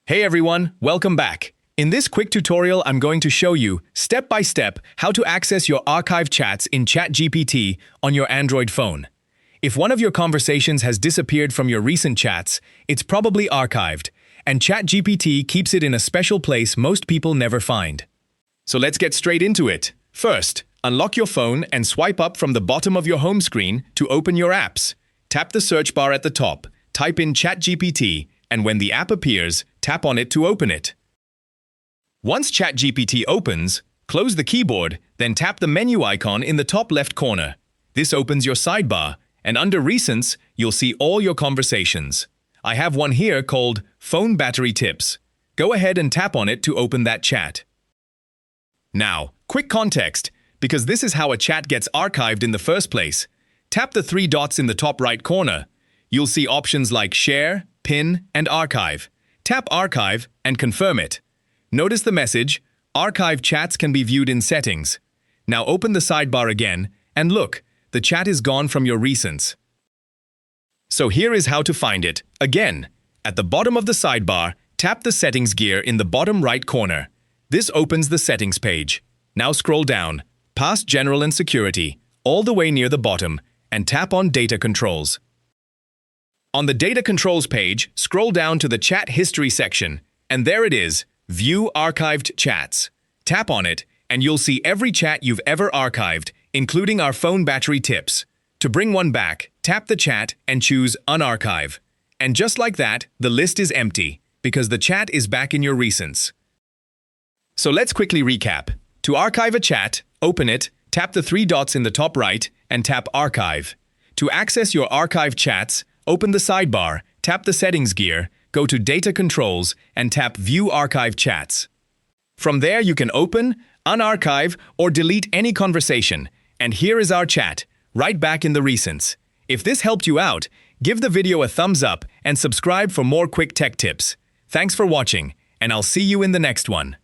Hey everyone, welcome back. In this quick tutorial, I'm going to show you, step by step, how to access your archive chats in ChatGPT on your Android phone. If one of your conversations has disappeared from your recent chats, it's probably archived, and ChatGPT keeps it in a special place most people never find. So let's get straight into it. First, unlock your phone and swipe up from the bottom of your home screen to open your apps. Tap the search bar at the top, type in ChatGPT, and when the app appears, tap on it to open it. Once ChatGPT opens, close the keyboard, then tap the menu icon in the top left corner. This opens your sidebar, and under Recents, you'll see all your conversations. I have one here called Phone Battery Tips. Go ahead and tap on it to open that chat. Now, quick context, because this is how a chat gets archived in the first place. Tap the three dots in the top right corner. You'll see options like Share, Pin, and Archive. Tap Archive and confirm it. Notice the message, Archive chats can be viewed in Settings. Now open the sidebar again, and look, the chat is gone from your Recents. So here is how to find it. Again, at the bottom of the sidebar, tap the Settings gear in the bottom right corner. This opens the Settings page. Now scroll down, past General and Security, all the way near the bottom, and tap on Data Controls. On the Data Controls page, scroll down to the Chat History section, and there it is, View Archived Chats. Tap on it, and you'll see every chat you've ever archived, including our phone battery tips. To bring one back, tap the chat and choose Unarchive. And just like that, the list is empty, because the chat is back in your Recents. So let's quickly recap. To archive a chat, open it, tap the three dots in the top right, and tap Archive. To access your archived chats, open the sidebar, tap the Settings gear, go to Data Controls, and tap View Archive Chats. From there, you can open, unarchive, or delete any conversation. And here is our chat, right back in the Recents. If this helped you out, give the video a thumbs up and subscribe for more quick tech tips. Thanks for watching, and I'll see you in the next one.